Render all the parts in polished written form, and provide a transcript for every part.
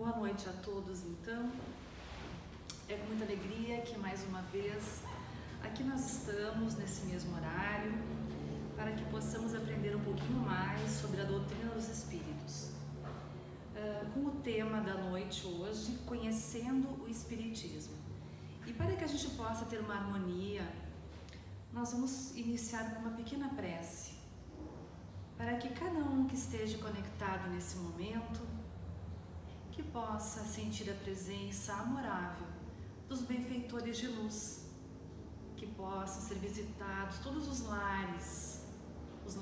Boa noite a todos, então. É com muita alegria que mais uma vez aqui nós estamos nesse mesmo horário para que possamos aprender um pouquinho mais sobre a doutrina dos Espíritos. Com o tema da noite hoje, conhecendo o Espiritismo. E para que a gente possa ter uma harmonia, nós vamos iniciar com uma pequena prece, para que cada um que esteja conectado nesse momento, que possa sentir a presença amorável dos benfeitores de luz, que possam ser visitados todos os lares dos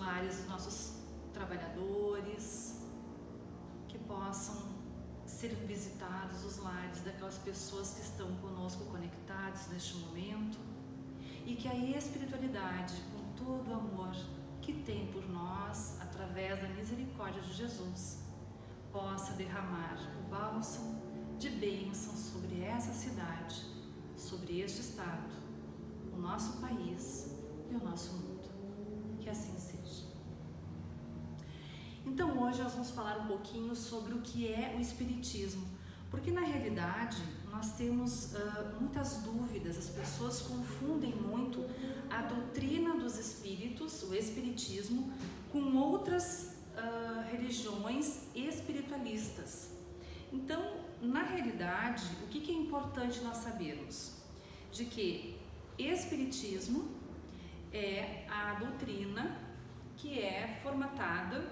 nossos trabalhadores, que possam ser visitados os lares daquelas pessoas que estão conosco conectados neste momento, e que a espiritualidade, com todo o amor que tem por nós, através da misericórdia de Jesus, possa derramar o bálsamo de bênção sobre essa cidade, sobre este estado, o nosso país e o nosso mundo. Que assim seja. Então hoje nós vamos falar um pouquinho sobre o que é o Espiritismo, porque na realidade nós temos muitas dúvidas, as pessoas confundem muito a doutrina dos Espíritos, o Espiritismo, com outras religiões espiritualistas. Então, na realidade, o que é importante nós sabermos? De que Espiritismo é a doutrina que é formatada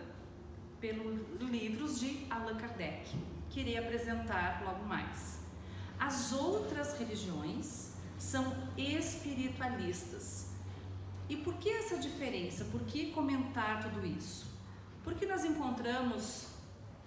pelos livros de Allan Kardec, que irei apresentar logo mais. As outras religiões são espiritualistas. E por que essa diferença? Por que comentar tudo isso? Porque nós encontramos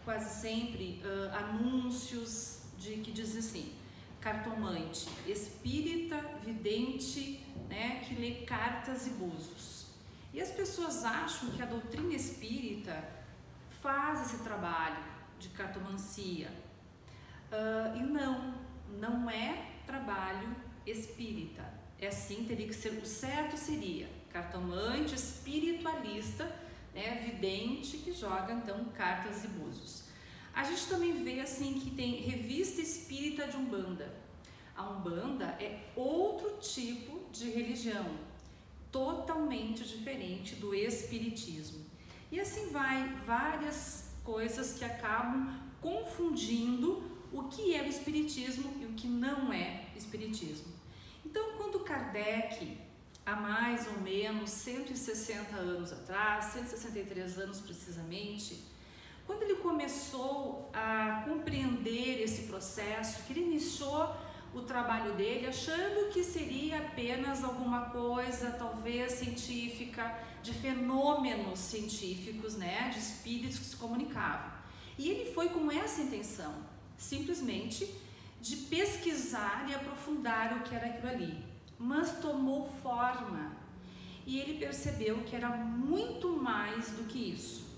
quase sempre anúncios que dizem assim: cartomante, espírita, vidente, né, que lê cartas e búzios. E as pessoas acham que a doutrina espírita faz esse trabalho de cartomancia. E não é trabalho espírita. É assim, teria que ser, o certo seria cartomante, espiritualista, né, vidente, que joga então cartas e búzios. A gente também vê assim que tem revista espírita de Umbanda. A Umbanda é outro tipo de religião, totalmente diferente do espiritismo. E assim vai, várias coisas que acabam confundindo o que é o espiritismo e o que não é espiritismo. Então, quando Kardec, há mais ou menos 160 anos atrás, 163 anos precisamente, quando ele começou a compreender esse processo, que ele iniciou o trabalho dele achando que seria apenas alguma coisa, talvez científica, de fenômenos científicos, né, de espíritos que se comunicavam. E ele foi com essa intenção, simplesmente de pesquisar e aprofundar o que era aquilo ali. Mas tomou forma e ele percebeu que era muito mais do que isso.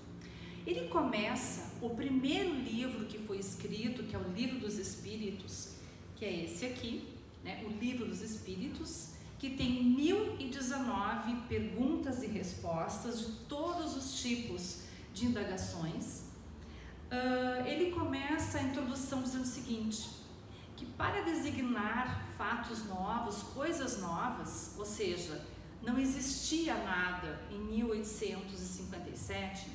Ele começa o primeiro livro que foi escrito, que é o Livro dos Espíritos, que é esse aqui, né, o Livro dos Espíritos, que tem 1019 perguntas e respostas de todos os tipos de indagações. Ele começa a introdução dizendo o seguinte: que para designar fatos novos, coisas novas, ou seja, não existia nada em 1857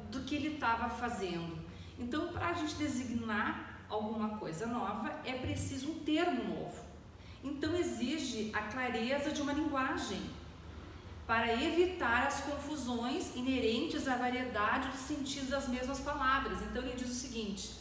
do que ele estava fazendo. Então, para a gente designar alguma coisa nova, é preciso um termo novo. Então, exige a clareza de uma linguagem para evitar as confusões inerentes à variedade dos sentidos das mesmas palavras. Então, ele diz o seguinte,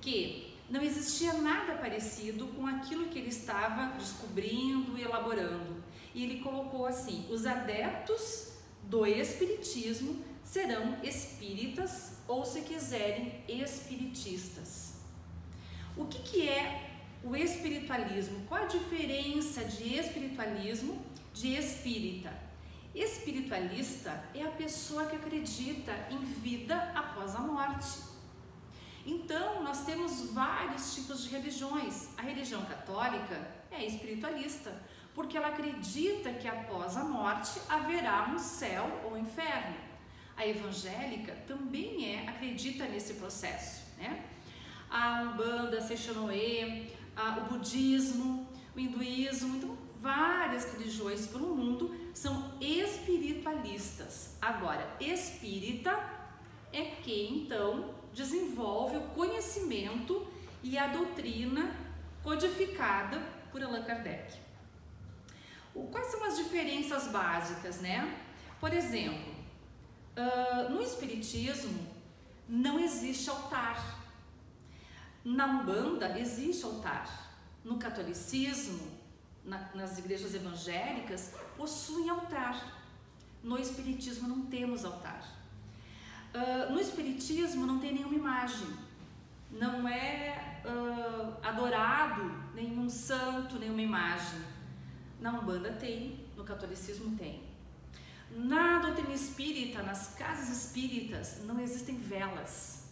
que não existia nada parecido com aquilo que ele estava descobrindo e elaborando. E ele colocou assim: os adeptos do espiritismo serão espíritas ou, se quiserem, espiritistas. O que é o espiritualismo? Qual a diferença de espiritualismo de espírita? Espiritualista é a pessoa que acredita em vida após a morte. Então, nós temos vários tipos de religiões. A religião católica é espiritualista, porque ela acredita que após a morte haverá um céu ou inferno. A evangélica também acredita nesse processo. né? A Umbanda, Seishonoe, o budismo, o hinduísmo, então várias religiões pelo mundo são espiritualistas. Agora, espírita é quem então desenvolve o conhecimento e a doutrina codificada por Allan Kardec. Quais são as diferenças básicas, né? Por exemplo, no espiritismo não existe altar. Na Umbanda existe altar. No catolicismo, nas igrejas evangélicas, possuem altar. No espiritismo não temos altar. No espiritismo não tem nenhuma imagem. Não é adorado nenhum santo, nenhuma imagem. Na Umbanda tem, no catolicismo tem. Na doutrina espírita, nas casas espíritas, não existem velas.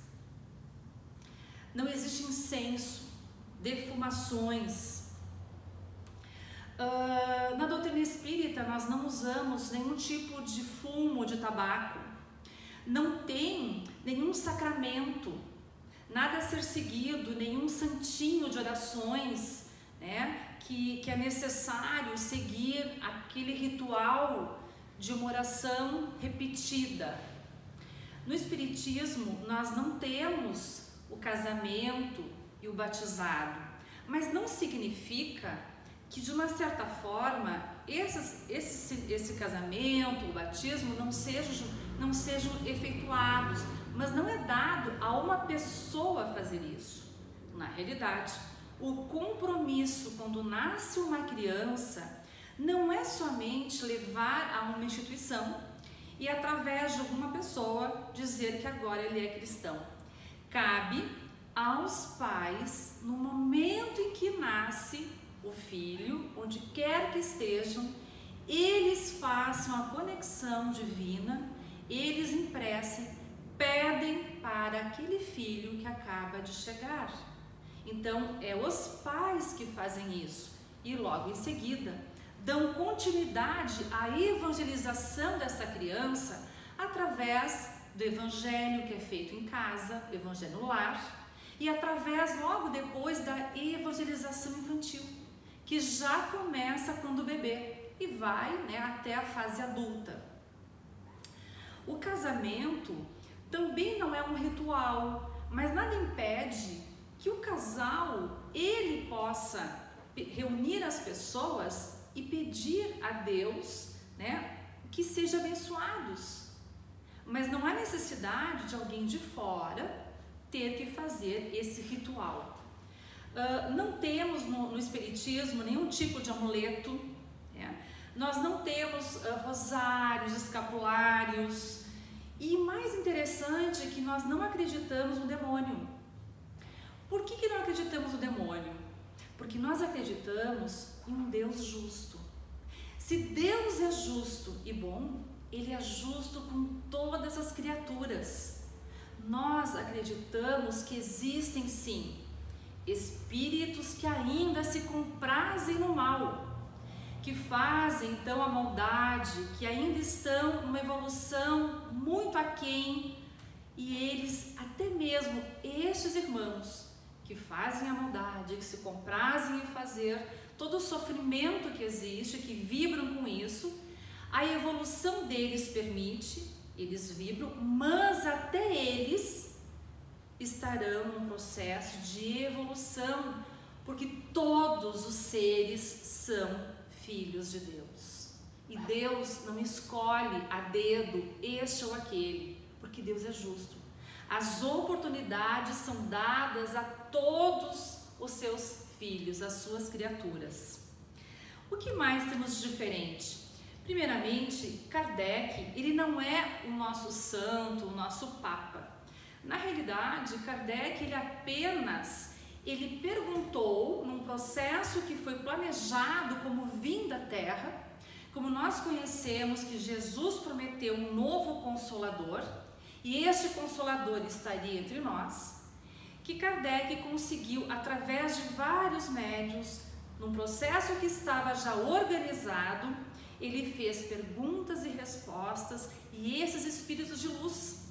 Não existe incenso, defumações. Na doutrina espírita, nós não usamos nenhum tipo de fumo de tabaco. Não tem nenhum sacramento, nada a ser seguido, nenhum santinho de orações, né, que é necessário seguir aquele ritual de uma oração repetida. No espiritismo, nós não temos o casamento e o batizado, mas não significa que, de uma certa forma, esse casamento, o batismo não sejam efetuados, mas não é dado a uma pessoa fazer isso. Na realidade, o compromisso quando nasce uma criança não é somente levar a uma instituição e, através de alguma pessoa, dizer que agora ele é cristão. Cabe aos pais, no momento em que nasce o filho, onde quer que estejam, eles façam a conexão divina, eles impressem, pedem para aquele filho que acaba de chegar. Então, é os pais que fazem isso e logo em seguida dão continuidade à evangelização dessa criança através do evangelho que é feito em casa, evangelho no lar, e através logo depois da evangelização infantil, que já começa quando o bebê e vai, né, até a fase adulta. O casamento também não é um ritual, mas nada impede que o casal ele possa reunir as pessoas e pedir a Deus, né, que sejam abençoados. Mas não há necessidade de alguém de fora ter que fazer esse ritual. Não temos no espiritismo nenhum tipo de amuleto, né? Nós não temos rosários, escapulários, e mais interessante é que nós não acreditamos no demônio. Por que não acreditamos no demônio? Porque nós acreditamos em um Deus justo. Se Deus é justo e bom, Ele é justo com todas as criaturas. Nós acreditamos que existem sim espíritos que ainda se comprazem no mal, que fazem então a maldade, que ainda estão numa evolução muito aquém, e eles, até mesmo estes irmãos que fazem a maldade, que se comprazem em fazer todo o sofrimento que existe, que vibram com isso, a evolução deles permite, eles vibram, mas até eles estarão num processo de evolução, porque todos os seres são filhos de Deus. E Deus não escolhe a dedo este ou aquele, porque Deus é justo. As oportunidades são dadas a todos os seus filhos, as suas criaturas. O que mais temos de diferente? Primeiramente, Kardec, ele não é o nosso santo, o nosso papa. Na realidade, Kardec, ele perguntou num processo que foi planejado como vinda à Terra, como nós conhecemos que Jesus prometeu um novo Consolador, e este Consolador estaria entre nós, que Kardec conseguiu, através de vários médiuns, num processo que estava já organizado, ele fez perguntas e respostas, e esses espíritos de luz,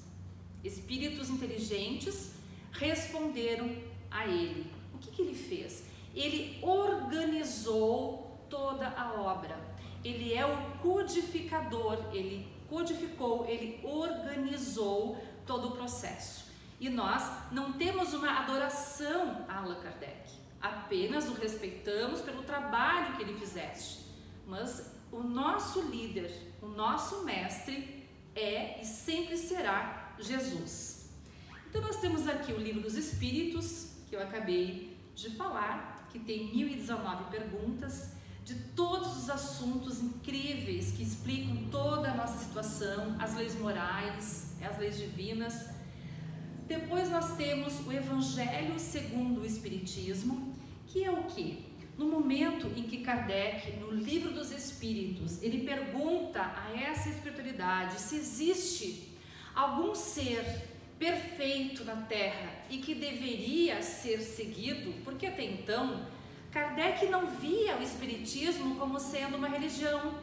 espíritos inteligentes, responderam a ele. O que ele fez? Ele organizou toda a obra. Ele é o codificador, ele codificou, ele organizou todo o processo. E nós não temos uma adoração a Allan Kardec, apenas o respeitamos pelo trabalho que ele fizeste. Mas o nosso líder, o nosso mestre é e sempre será Jesus. Então nós temos aqui o Livro dos Espíritos, que eu acabei de falar, que tem 1019 perguntas, de todos os assuntos incríveis que explicam toda a nossa situação, as leis morais, as leis divinas. Depois nós temos o Evangelho segundo o Espiritismo, que é o quê? No momento em que Kardec, no Livro dos Espíritos, ele pergunta a essa espiritualidade se existe algum ser perfeito na Terra e que deveria ser seguido, porque até então Kardec não via o Espiritismo como sendo uma religião.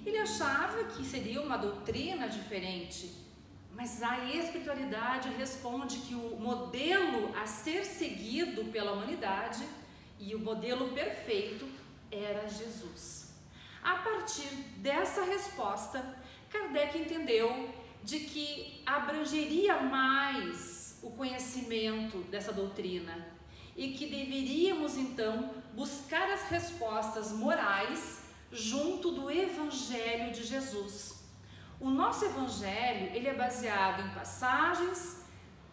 Ele achava que seria uma doutrina diferente, mas a espiritualidade responde que o modelo a ser seguido pela humanidade e o modelo perfeito era Jesus. A partir dessa resposta, Kardec entendeu de que abrangeria mais o conhecimento dessa doutrina e que deveríamos então buscar as respostas morais junto do Evangelho de Jesus. O nosso Evangelho, ele é baseado em passagens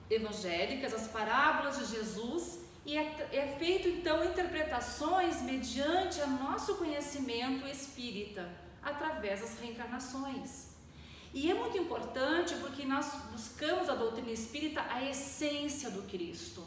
evangélicas, as parábolas de Jesus, e é feito então interpretações mediante o nosso conhecimento espírita, através das reencarnações. E é muito importante porque nós buscamos a doutrina espírita a essência do Cristo,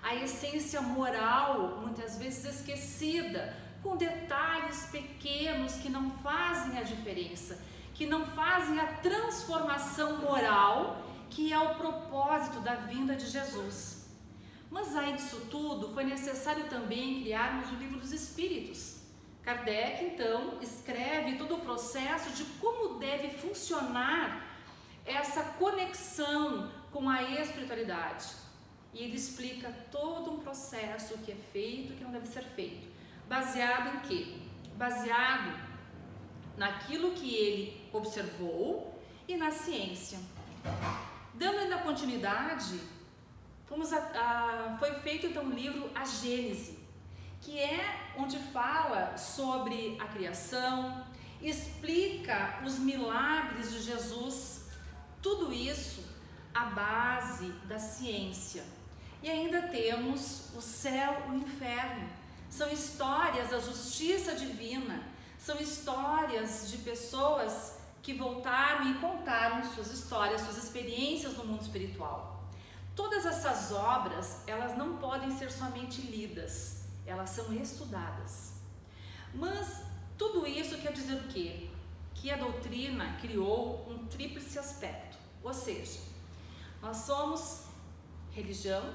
a essência moral, muitas vezes esquecida, com detalhes pequenos que não fazem a diferença, que não fazem a transformação moral, que é o propósito da vinda de Jesus. Mas além disso tudo, foi necessário também criarmos o Livro dos Espíritos. Kardec, então, escreve todo o processo de como deve funcionar essa conexão com a espiritualidade. E ele explica todo um processo que é feito e que não deve ser feito. Baseado em quê? Baseado naquilo que ele observou e na ciência. Dando ainda continuidade, foi feito então o livro A Gênese, que é onde fala sobre a criação, explica os milagres de Jesus, tudo isso à base da ciência. E ainda temos o céu e o inferno, são histórias da justiça divina, são histórias de pessoas que voltaram e contaram suas histórias, suas experiências no mundo espiritual. Todas essas obras, elas não podem ser somente lidas, elas são estudadas. Mas tudo isso quer dizer o quê? Que a doutrina criou um tríplice aspecto, ou seja, nós somos religião?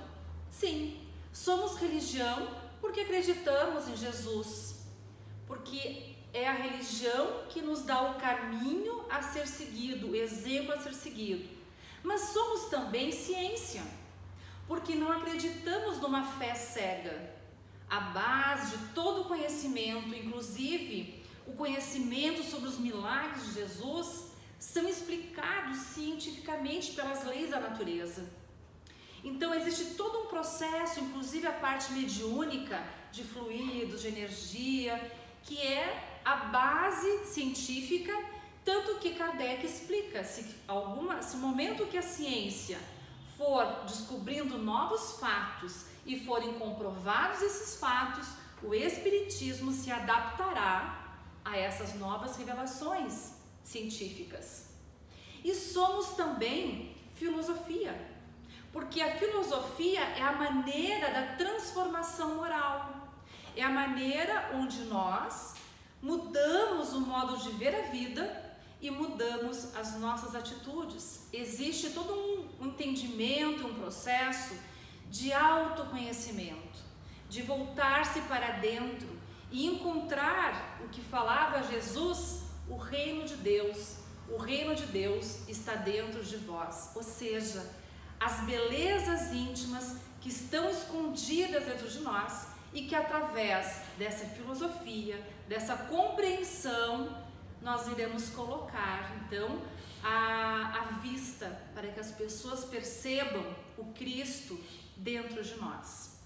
Sim, somos religião porque acreditamos em Jesus, porque é a religião que nos dá o caminho a ser seguido, o exemplo a ser seguido. Mas somos também ciência, porque não acreditamos numa fé cega. A base de todo o conhecimento, inclusive o conhecimento sobre os milagres de Jesus, são explicados cientificamente pelas leis da natureza. Então existe todo um processo, inclusive a parte mediúnica de fluidos, de energia, que é a base científica, tanto que Kardec explica, se o momento que a ciência for descobrindo novos fatos e forem comprovados esses fatos, o Espiritismo se adaptará a essas novas revelações científicas. E somos também filosofia, porque a filosofia é a maneira da transformação moral, é a maneira onde nós mudamos o modo de ver a vida e mudamos as nossas atitudes. Existe todo um entendimento, um processo de autoconhecimento, de voltar-se para dentro e encontrar o que falava Jesus, o reino de Deus. O reino de Deus está dentro de vós, ou seja, as belezas íntimas que estão escondidas dentro de nós e que através dessa filosofia, dessa compreensão, nós iremos colocar então à vista para que as pessoas percebam o Cristo dentro de nós.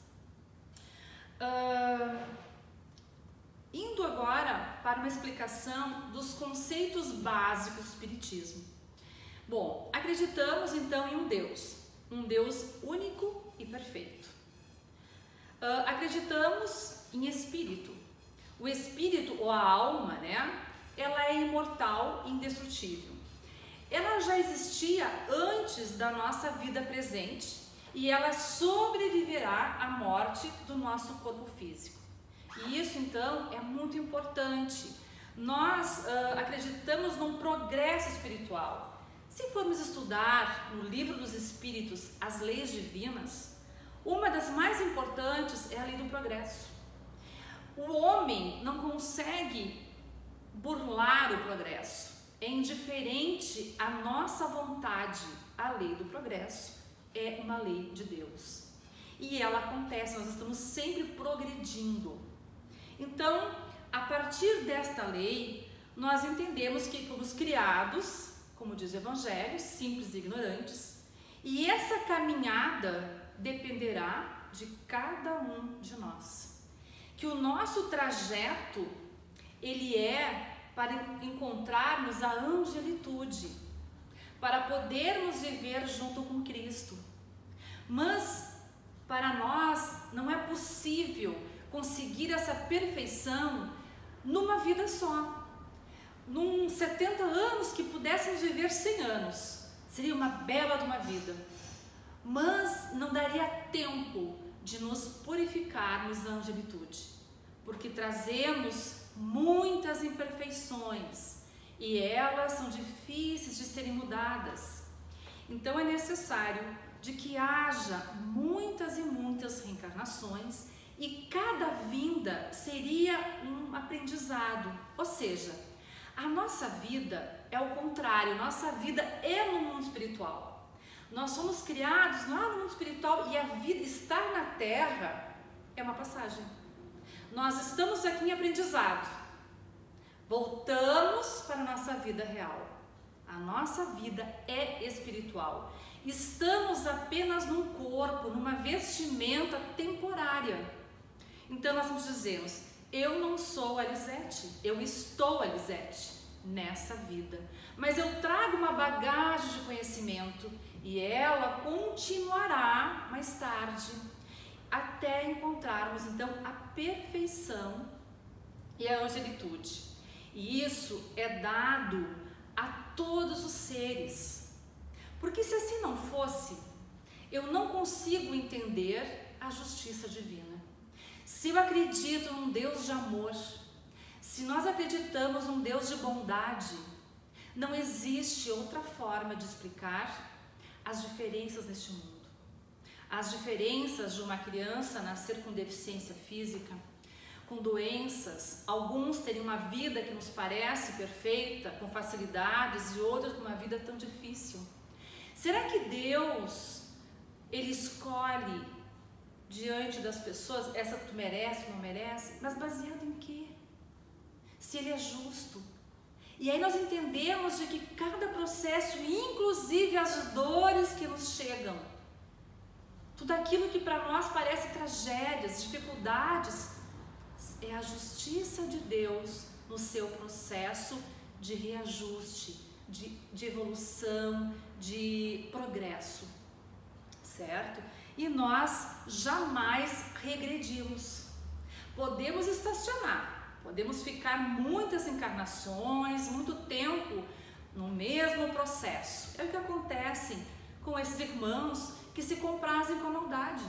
Indo agora para uma explicação dos conceitos básicos do Espiritismo. Bom, acreditamos então em um Deus único e perfeito. Acreditamos em espírito. O espírito ou a alma, né? Ela é imortal e indestrutível. Ela já existia antes da nossa vida presente e ela sobreviverá à morte do nosso corpo físico. E isso então é muito importante. Nós acreditamos num progresso espiritual. Se formos estudar no Livro dos Espíritos as leis divinas, uma das mais importantes é a lei do progresso. O homem não consegue burlar o progresso. É indiferente à nossa vontade. A lei do progresso é uma lei de Deus. E ela acontece, nós estamos sempre progredindo. Então, a partir desta lei, nós entendemos que fomos criados, como diz o Evangelho, simples e ignorantes, e essa caminhada dependerá de cada um de nós. Que o nosso trajeto, ele é para encontrarmos a angelitude, para podermos viver junto com Cristo. Mas para nós não é possível conseguir essa perfeição numa vida só. Num 70 anos que pudéssemos viver 100 anos, seria uma bela de uma vida. Mas não daria tempo de nos purificarmos da angelitude, porque trazemos muitas imperfeições e elas são difíceis de serem mudadas. Então é necessário de que haja muitas e muitas reencarnações e cada vinda seria um aprendizado. Ou seja, a nossa vida é o contrário, nossa vida é no mundo espiritual. Nós somos criados lá no mundo espiritual e a vida estar na Terra é uma passagem. Nós estamos aqui em aprendizado, voltamos para a nossa vida real. A nossa vida é espiritual. Estamos apenas num corpo, numa vestimenta temporária. Então nós nos dizemos, eu não sou a Lisete, eu estou a Lisete nessa vida. Mas eu trago uma bagagem de conhecimento e ela continuará mais tarde, até encontrarmos então a perfeição e a angelitude. E isso é dado a todos os seres. Porque se assim não fosse, eu não consigo entender a justiça divina. Se eu acredito num Deus de amor, se nós acreditamos num Deus de bondade, não existe outra forma de explicar as diferenças neste mundo. As diferenças de uma criança nascer com deficiência física, com doenças, alguns terem uma vida que nos parece perfeita, com facilidades, e outros com uma vida tão difícil. Será que Deus, Ele escolhe diante das pessoas, essa tu merece, não merece, mas baseado em quê? Se Ele é justo. E aí nós entendemos de que cada processo, inclusive as dores que nos chegam, tudo aquilo que para nós parece tragédias, dificuldades, é a justiça de Deus no seu processo de reajuste, de evolução, de progresso, certo? E nós jamais regredimos. Podemos estacionar, podemos ficar muitas encarnações, muito tempo no mesmo processo. É o que acontece com esses irmãos que se comprazem com a maldade.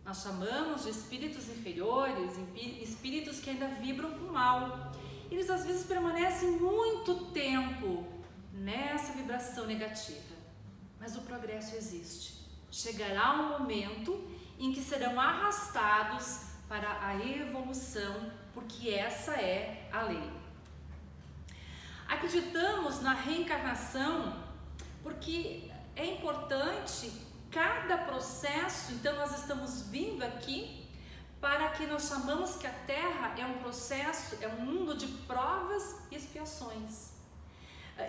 Nós chamamos de espíritos inferiores, espíritos que ainda vibram com o mal. Eles às vezes permanecem muito tempo nessa vibração negativa. Mas o progresso existe. Chegará um momento em que serão arrastados para a evolução, porque essa é a lei. Acreditamos na reencarnação porque é importante cada processo, então nós estamos vindo aqui para que nós chamamos que a Terra é um processo, é um mundo de provas e expiações.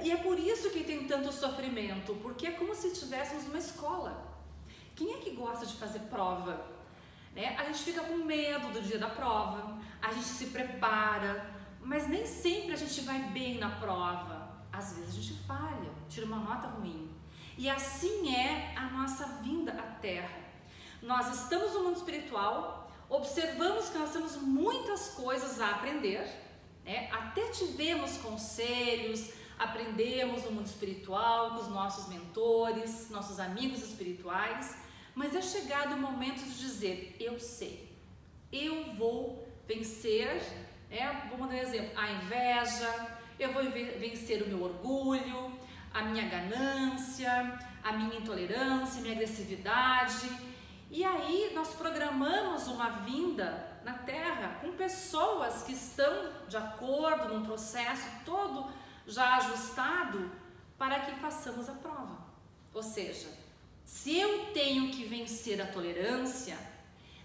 E é por isso que tem tanto sofrimento, porque é como se estivéssemos numa escola. Quem é que gosta de fazer prova? Né? A gente fica com medo do dia da prova, a gente se prepara, mas nem sempre a gente vai bem na prova. Às vezes a gente falha, tira uma nota ruim. E assim é a nossa vinda à Terra. Nós estamos no mundo espiritual, observamos que nós temos muitas coisas a aprender, né? Até tivemos conselhos, aprendemos no mundo espiritual com os nossos mentores, nossos amigos espirituais, mas é chegado o momento de dizer, eu sei, eu vou vencer, né? Vamos dar um exemplo, a inveja, eu vou vencer o meu orgulho, a minha ganância, a minha intolerância, a minha agressividade. E aí nós programamos uma vinda na Terra com pessoas que estão de acordo num processo todo já ajustado para que façamos a prova. Ou seja, se eu tenho que vencer a tolerância,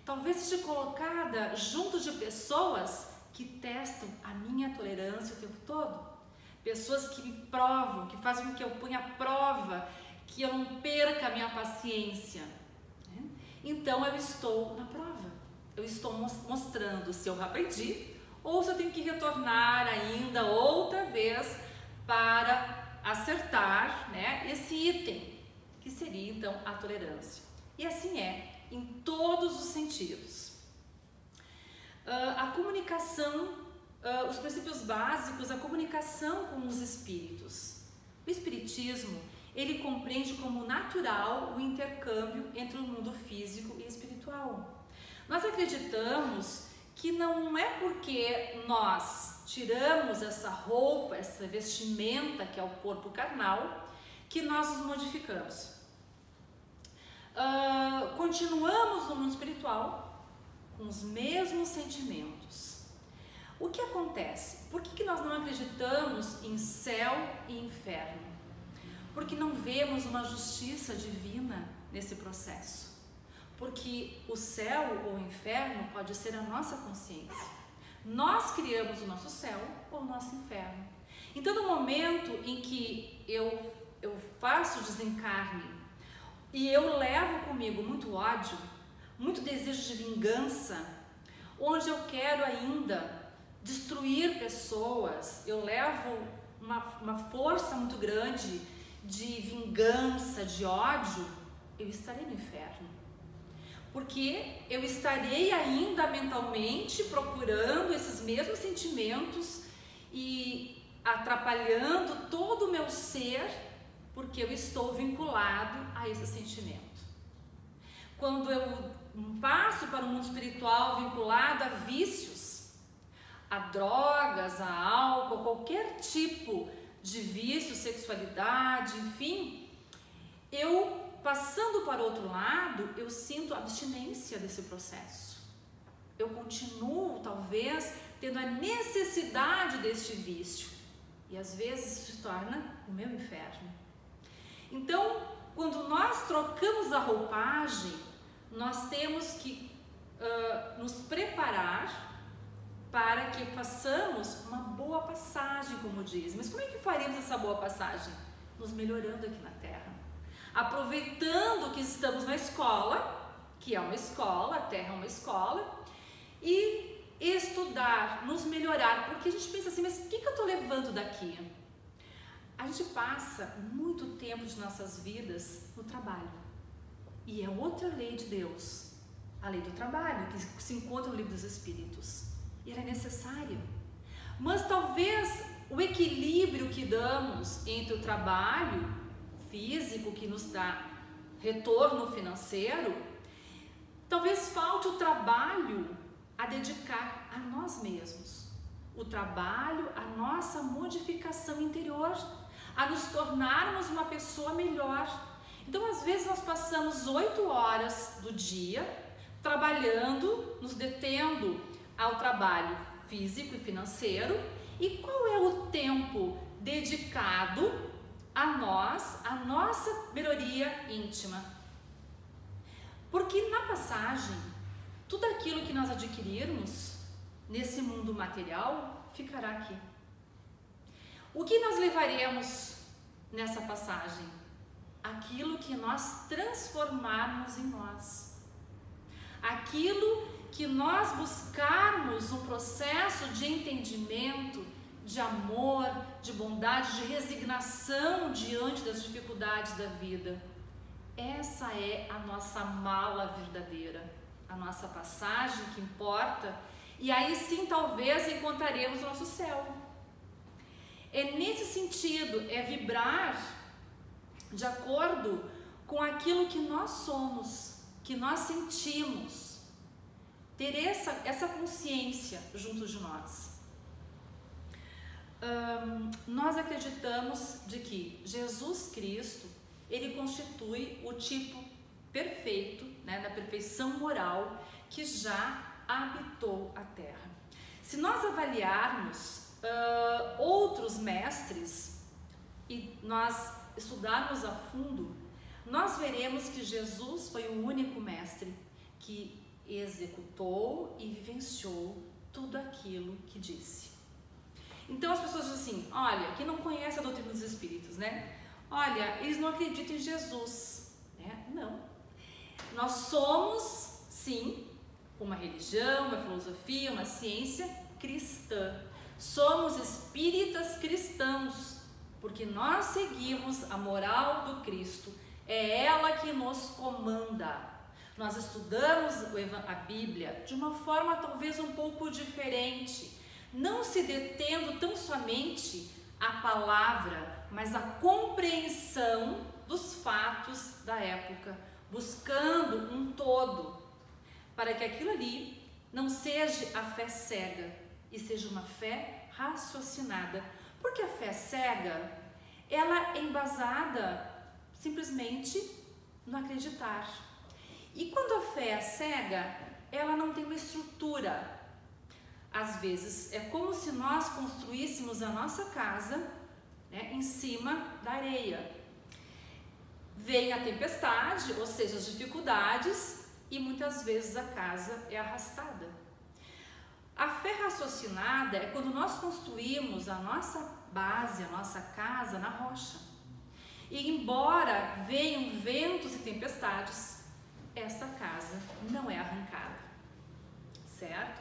talvez seja colocada junto de pessoas que testam a minha tolerância o tempo todo. Pessoas que me provam, que fazem com que eu ponha à prova, que eu não perca a minha paciência. Então eu estou na prova, eu estou mostrando se eu aprendi ou se eu tenho que retornar ainda outra vez para acertar, né, esse item, que seria então a tolerância. E assim é em todos os sentidos. A comunicação, os princípios básicos, a comunicação com os espíritos. O espiritismo, ele compreende como natural o intercâmbio entre o mundo físico e espiritual. Nós acreditamos que não é porque nós tiramos essa roupa, essa vestimenta que é o corpo carnal, que nós nos modificamos. Continuamos no mundo espiritual com os mesmos sentimentos. O que acontece? Por que nós não acreditamos em céu e inferno? Porque não vemos uma justiça divina nesse processo. Porque o céu ou o inferno pode ser a nossa consciência. Nós criamos o nosso céu ou o nosso inferno. Então, no momento em que eu faço o desencarne e eu levo comigo muito ódio, muito desejo de vingança, onde eu quero ainda destruir pessoas, eu levo uma força muito grande de vingança, de ódio, eu estarei no inferno. Porque eu estarei ainda mentalmente procurando esses mesmos sentimentos e atrapalhando todo o meu ser, porque eu estou vinculado a esse sentimento. Quando eu passo para o mundo espiritual vinculado a vícios, a drogas, a álcool, qualquer tipo de vício, sexualidade, enfim, eu passando para o outro lado, eu sinto abstinência desse processo. Eu continuo, talvez, tendo a necessidade deste vício. E às vezes se torna o meu inferno. Então, quando nós trocamos a roupagem, nós temos que nos preparar para que façamos uma boa passagem, como diz. Mas como é que faremos essa boa passagem? Nos melhorando aqui na Terra. Aproveitando que estamos na escola, que é uma escola, a Terra é uma escola, e estudar, nos melhorar, porque a gente pensa assim, mas o que eu estou levando daqui? A gente passa muito tempo de nossas vidas no trabalho, e é outra lei de Deus, a lei do trabalho, que se encontra no Livro dos Espíritos, e ela é necessária, mas talvez o equilíbrio que damos entre o trabalho físico, que nos dá retorno financeiro, talvez falte o trabalho a dedicar a nós mesmos, o trabalho, a nossa modificação interior, a nos tornarmos uma pessoa melhor. Então, às vezes nós passamos 8 horas do dia trabalhando, nos detendo ao trabalho físico e financeiro, e qual é o tempo dedicado a nós, a nossa melhoria íntima? Porque na passagem, tudo aquilo que nós adquirirmos nesse mundo material ficará aqui. O que nós levaremos nessa passagem? Aquilo que nós transformarmos em nós. Aquilo que nós buscarmos um processo de entendimento, de amor, de bondade, de resignação diante das dificuldades da vida. Essa é a nossa mala verdadeira, a nossa passagem que importa, e aí sim talvez encontraremos o nosso céu. É nesse sentido, é vibrar de acordo com aquilo que nós somos, que nós sentimos, ter essa consciência junto de nós. Nós acreditamos de que Jesus Cristo, ele constitui o tipo perfeito, né, da perfeição moral que já habitou a Terra. Se nós avaliarmos outros mestres e nós estudarmos a fundo, nós veremos que Jesus foi o único mestre que executou e vivenciou tudo aquilo que disse. Então as pessoas dizem assim, olha, quem não conhece a doutrina dos Espíritos, né? Olha, eles não acreditam em Jesus, né? Não. Nós somos, sim, uma religião, uma filosofia, uma ciência cristã. Somos espíritas cristãos, porque nós seguimos a moral do Cristo. É ela que nos comanda. Nós estudamos a Bíblia de uma forma talvez um pouco diferente, não se detendo tão somente a palavra, mas a compreensão dos fatos da época, buscando um todo, para que aquilo ali não seja a fé cega, e seja uma fé raciocinada. Porque a fé cega, ela é embasada simplesmente no acreditar. E quando a fé é cega, ela não tem uma estrutura. Às vezes, é como se nós construíssemos a nossa casa, né, em cima da areia. Vem a tempestade, ou seja, as dificuldades, e muitas vezes a casa é arrastada. A fé raciocinada é quando nós construímos a nossa base, a nossa casa na rocha. E embora venham ventos e tempestades, essa casa não é arrancada, certo?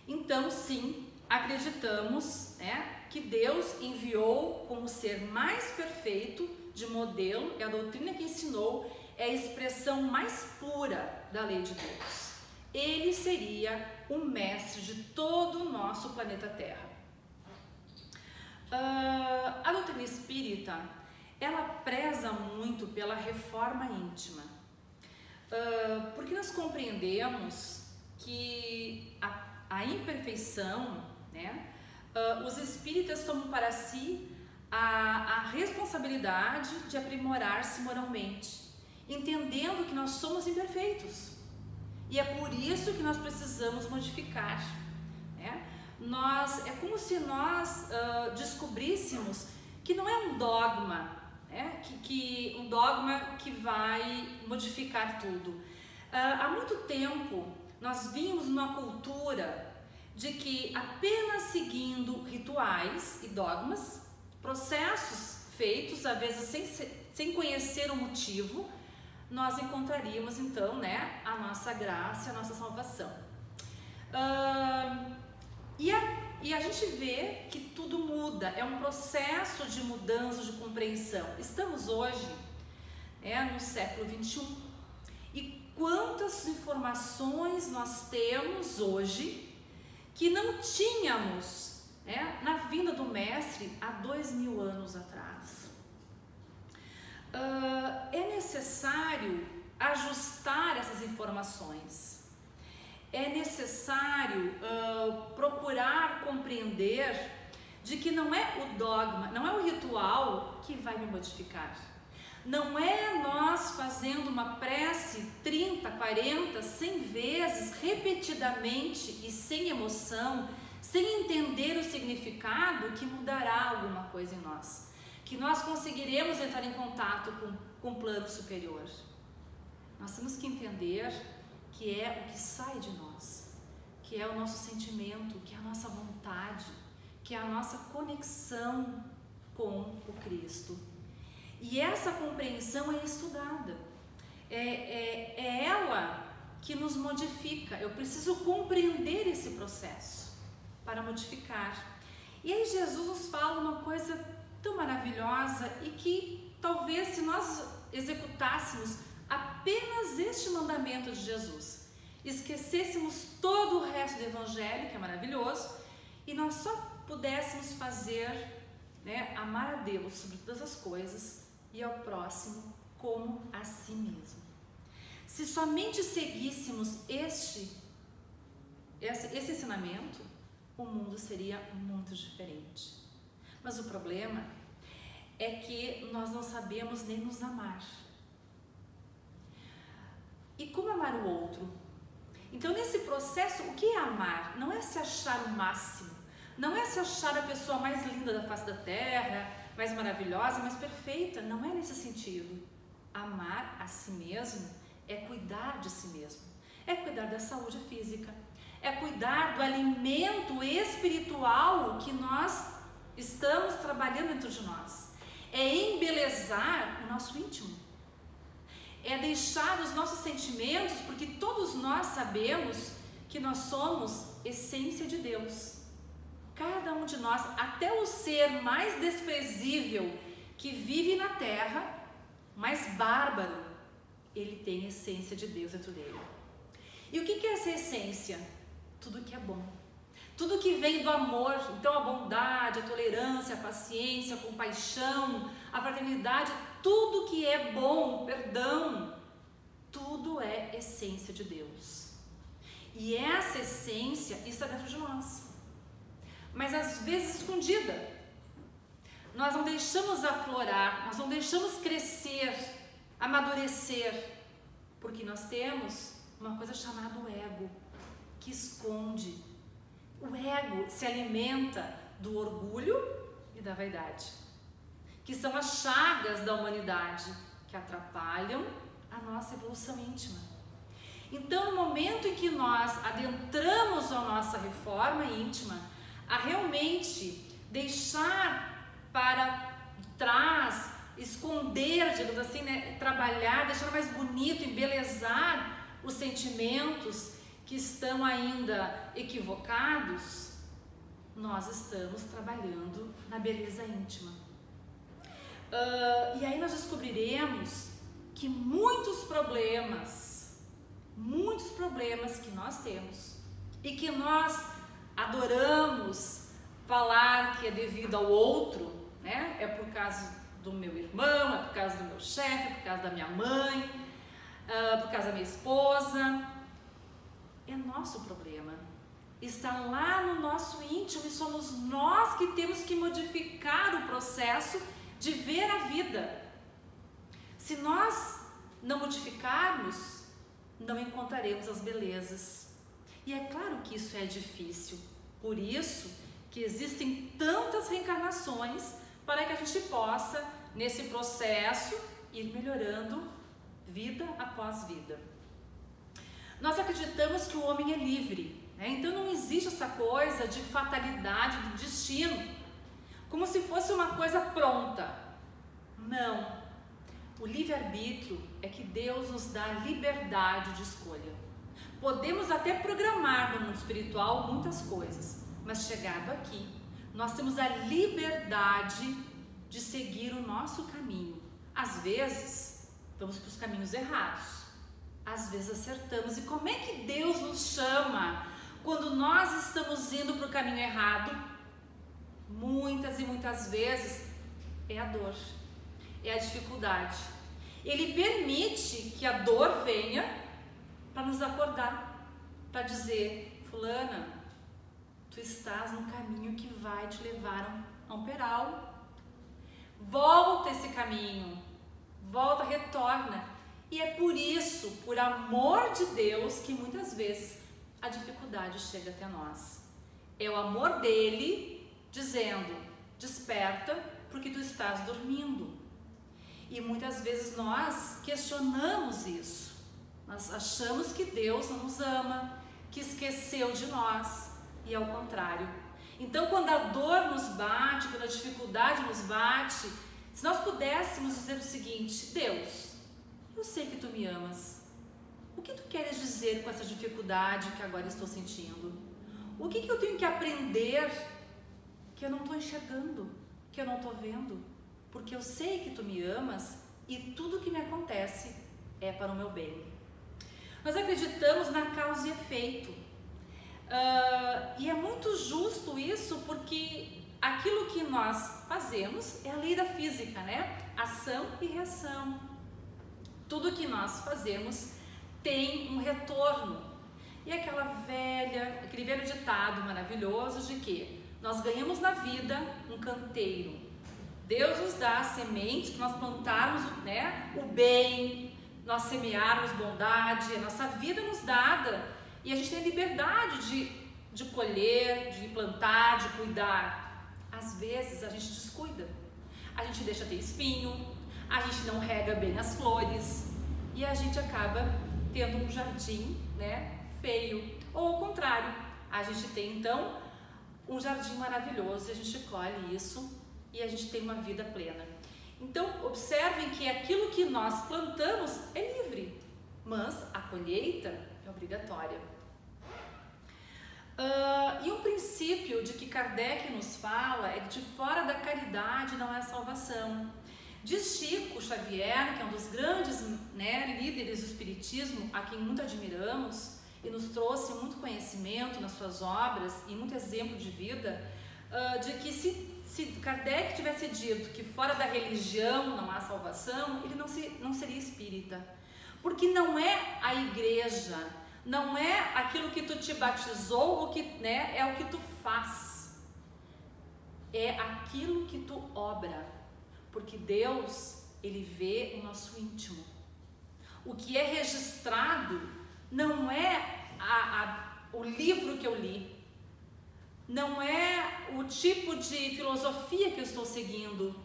Então, sim, acreditamos, né, que Deus enviou como ser mais perfeito de modelo, e a doutrina que ensinou é a expressão mais pura da lei de Deus. Ele seria o mestre de todo o nosso planeta Terra. A doutrina espírita, ela preza muito pela reforma íntima, porque nós compreendemos que a imperfeição, né, os espíritas tomam para si a responsabilidade de aprimorar-se moralmente, entendendo que nós somos imperfeitos. E é por isso que nós precisamos modificar, né? É como se nós descobríssemos que não é um dogma, né? Um dogma que vai modificar tudo. Há muito tempo nós vimos numa cultura de que apenas seguindo rituais e dogmas, processos feitos às vezes sem conhecer o motivo, nós encontraríamos então, né, a nossa graça, a nossa salvação. E a gente vê que tudo muda, é um processo de mudança, de compreensão. Estamos hoje, no século XXI, e quantas informações nós temos hoje que não tínhamos, né, na vinda do Mestre há 2000 anos atrás. É necessário ajustar essas informações, é necessário procurar compreender de que não é o dogma, não é o ritual que vai me modificar, não é nós fazendo uma prece 30, 40, 100 vezes, repetidamente e sem emoção, sem entender o significado, que mudará alguma coisa em nós, que nós conseguiremos entrar em contato com o plano superior. nós temos que entender que é o que sai de nós, que é o nosso sentimento, que é a nossa vontade, que é a nossa conexão com o Cristo. E essa compreensão é estudada, é ela que nos modifica. Eu preciso compreender esse processo para modificar. E aí Jesus nos fala uma coisa tão maravilhosa e que talvez se nós executássemos apenas este mandamento de Jesus, esquecêssemos todo o resto do Evangelho, que é maravilhoso, e nós só pudéssemos fazer, amar a Deus sobre todas as coisas e ao próximo como a si mesmo. Se somente seguíssemos esse ensinamento, o mundo seria muito diferente. Mas o problema é que nós não sabemos nem nos amar. E como amar o outro? Então, nesse processo, o que é amar? Não é se achar o máximo, não é se achar a pessoa mais linda da face da terra, mais maravilhosa, mais perfeita. Não é nesse sentido. Amar a si mesmo é cuidar de si mesmo, é cuidar da saúde física, é cuidar do alimento espiritual que nós estamos trabalhando dentro de nós, é embelezar o nosso íntimo, é deixar os nossos sentimentos, porque todos nós sabemos que nós somos essência de Deus. Cada um de nós, até o ser mais desprezível que vive na terra, mais bárbaro, ele tem a essência de Deus dentro dele. E o que é essa essência? Tudo que é bom, tudo que vem do amor. Então a bondade, a tolerância, a paciência, a compaixão, a fraternidade, tudo que é bom, perdão, tudo é essência de Deus. E essa essência está dentro de nós, mas às vezes escondida. Nós não deixamos aflorar, nós não deixamos crescer, amadurecer, porque nós temos uma coisa chamada ego, que esconde. O ego se alimenta do orgulho e da vaidade, que são as chagas da humanidade que atrapalham a nossa evolução íntima. Então, no momento em que nós adentramos a nossa reforma íntima, a realmente deixar para trás, esconder, digamos assim, trabalhar, deixar mais bonito, embelezar os sentimentos que estão ainda equivocados, nós estamos trabalhando na beleza íntima. E aí nós descobriremos que muitos problemas que nós temos e que nós adoramos falar que é devido ao outro, é por causa do meu irmão, é por causa do meu chefe, é por causa da minha mãe, por causa da minha esposa, é nosso problema. Está lá no nosso íntimo e somos nós que temos que modificar o processo de ver a vida. Se nós não modificarmos, não encontraremos as belezas. E é claro que isso é difícil. Por isso que existem tantas reencarnações para que a gente possa, nesse processo, ir melhorando vida após vida. Nós acreditamos que o homem é livre, então não existe essa coisa de fatalidade do destino, como se fosse uma coisa pronta. Não. O livre-arbítrio é que Deus nos dá liberdade de escolha. Podemos até programar no mundo espiritual muitas coisas, mas chegado aqui, nós temos a liberdade de seguir o nosso caminho. Às vezes, vamos para os caminhos errados. Às vezes acertamos. E como é que Deus nos chama quando nós estamos indo para o caminho errado? Muitas e muitas vezes é a dor, é a dificuldade. Ele permite que a dor venha para nos acordar, para dizer: fulana, tu estás num caminho que vai te levar a um peral. Volta esse caminho, volta, retorna. E é por isso, por amor de Deus, que muitas vezes a dificuldade chega até nós. É o amor dele dizendo: desperta, porque tu estás dormindo. E muitas vezes nós questionamos isso. Nós achamos que Deus não nos ama, que esqueceu de nós, e é o contrário. Então, quando a dor nos bate, quando a dificuldade nos bate, se nós pudéssemos dizer o seguinte: Deus, eu sei que tu me amas. O que tu queres dizer com essa dificuldade que agora estou sentindo? O que eu tenho que aprender que eu não estou enxergando, que eu não estou vendo? Porque eu sei que tu me amas e tudo que me acontece é para o meu bem. Nós acreditamos na causa e efeito. E é muito justo isso, porque aquilo que nós fazemos é a lei da física, né? Ação e reação. Tudo que nós fazemos tem um retorno. E aquele velho ditado maravilhoso de que nós ganhamos na vida um canteiro. Deus nos dá sementes para nós plantarmos, né, o bem, nós semearmos bondade, a nossa vida nos dada. E a gente tem a liberdade de colher, de plantar, de cuidar. Às vezes a gente descuida, a gente deixa ter espinho, a gente não rega bem as flores e a gente acaba tendo um jardim, né, feio. Ou ao contrário, a gente tem então um jardim maravilhoso e a gente colhe isso e a gente tem uma vida plena. Então observem que aquilo que nós plantamos é livre, mas a colheita é obrigatória. E um princípio de que Kardec nos fala é que de fora da caridade não é salvação. Diz Chico Xavier, que é um dos grandes, né, líderes do espiritismo, a quem muito admiramos e nos trouxe muito conhecimento nas suas obras e muito exemplo de vida, de que se Kardec tivesse dito que fora da religião não há salvação, ele não seria espírita. Porque não é a igreja, não é aquilo que tu te batizou, o que, né, é o que tu faz. É aquilo que tu obra. Porque Deus, Ele vê o nosso íntimo. O que é registrado não é o livro que eu li, não é o tipo de filosofia que eu estou seguindo,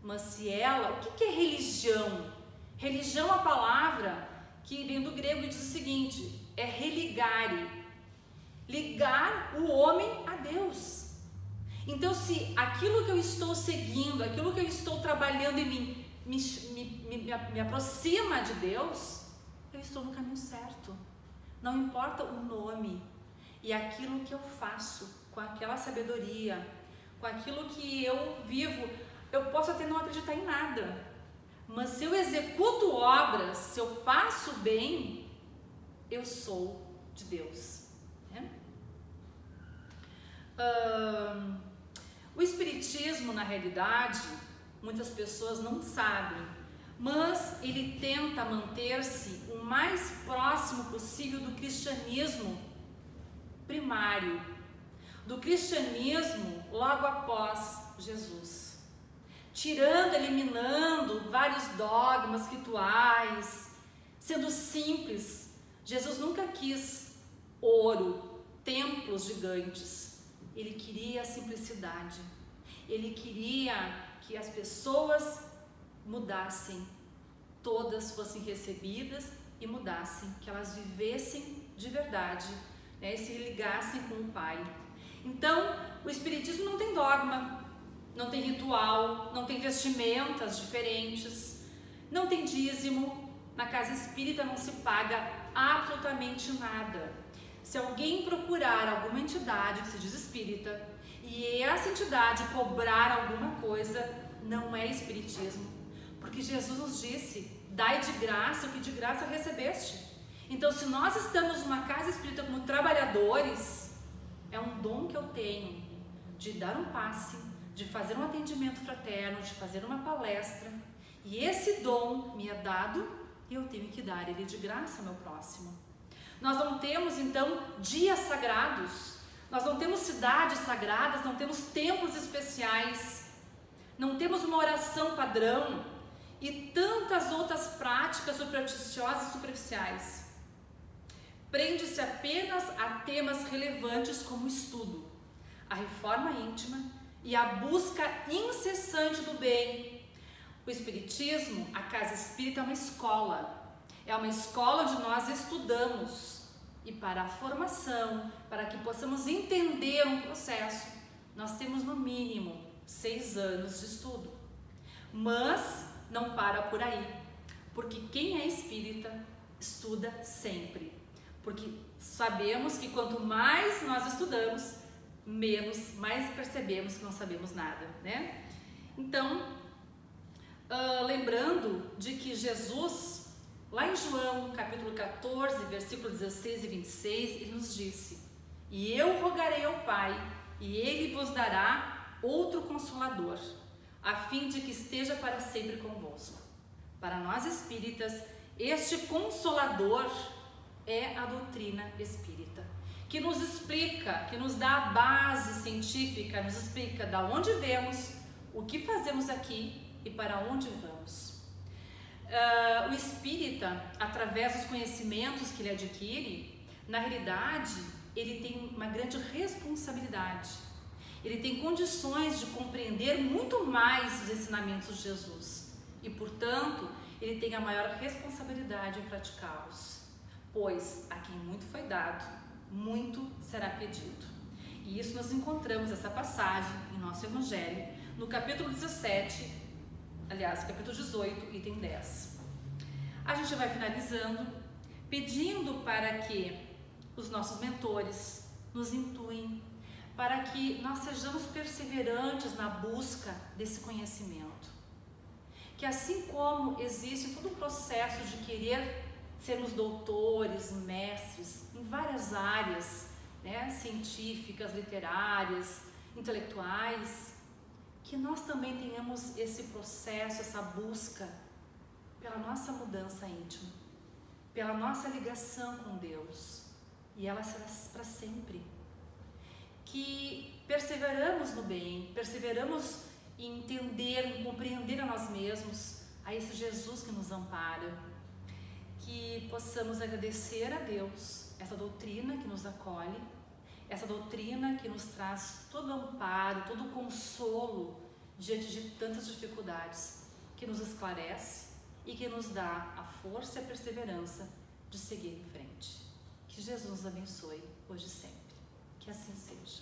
mas se ela... O que é religião? Religião é a palavra que vem do grego e diz o seguinte: é religare, ligar o homem a Deus. Então, se aquilo que eu estou seguindo, aquilo que eu estou trabalhando em mim me aproxima de Deus, eu estou no caminho certo. Não importa o nome. E aquilo que eu faço, com aquela sabedoria, com aquilo que eu vivo, eu posso até não acreditar em nada. Mas se eu executo obras, se eu faço bem, eu sou de Deus. Né? O espiritismo, na realidade, muitas pessoas não sabem, mas ele tenta manter-se o mais próximo possível do cristianismo primário, do cristianismo logo após Jesus, tirando, eliminando vários dogmas, rituais, sendo simples. Jesus nunca quis ouro, templos gigantes. Ele queria a simplicidade. Ele queria que as pessoas mudassem, todas fossem recebidas e mudassem, que elas vivessem de verdade, né, e se ligassem com o Pai. Então, o espiritismo não tem dogma, não tem ritual, não tem vestimentas diferentes, não tem dízimo. Na casa espírita não se paga absolutamente nada. Se alguém procurar alguma entidade que se diz espírita e essa entidade cobrar alguma coisa, não é espiritismo, porque Jesus nos disse: dai de graça o que de graça recebeste. Então, se nós estamos numa casa espírita como trabalhadores, é um dom que eu tenho de dar um passe, de fazer um atendimento fraterno, de fazer uma palestra, e esse dom me é dado e eu tenho que dar ele de graça ao meu próximo. Nós não temos, então, dias sagrados, nós não temos cidades sagradas, não temos templos especiais, não temos uma oração padrão e tantas outras práticas supersticiosas e superficiais. Prende-se apenas a temas relevantes como o estudo, a reforma íntima e a busca incessante do bem. O espiritismo, a casa espírita, é uma escola. É uma escola onde nós estudamos. E para a formação, para que possamos entender um processo, nós temos no mínimo 6 anos de estudo. Mas não para por aí, porque quem é espírita estuda sempre. Porque sabemos que quanto mais nós estudamos, mais percebemos que não sabemos nada, né? Então, lembrando de que Jesus, lá em João, capítulo 14, versículos 16 e 26, ele nos disse: e eu rogarei ao Pai, e ele vos dará outro Consolador, a fim de que esteja para sempre convosco. Para nós espíritas, este Consolador é a doutrina espírita, que nos explica, que nos dá a base científica, nos explica da onde viemos, o que fazemos aqui e para onde vamos. O espírita, através dos conhecimentos que ele adquire, na realidade, ele tem uma grande responsabilidade. Ele tem condições de compreender muito mais os ensinamentos de Jesus e, portanto, ele tem a maior responsabilidade em praticá-los. Pois a quem muito foi dado, muito será pedido. E isso nós encontramos essa passagem em nosso Evangelho, no capítulo 17, aliás, capítulo 18, item 10. A gente vai finalizando, pedindo para que os nossos mentores nos intuem, para que nós sejamos perseverantes na busca desse conhecimento. Que assim como existe todo o processo de querer sermos doutores, mestres em várias áreas, né, científicas, literárias, intelectuais, que nós também tenhamos esse processo, essa busca pela nossa mudança íntima, pela nossa ligação com Deus, e ela será para sempre. Que perseveramos no bem, perseveramos em entender, em compreender a nós mesmos, a esse Jesus que nos ampara, que possamos agradecer a Deus essa doutrina que nos acolhe, essa doutrina que nos traz todo amparo, todo consolo diante de tantas dificuldades, que nos esclarece e que nos dá a força e a perseverança de seguir em frente. Que Jesus nos abençoe hoje e sempre. Que assim seja.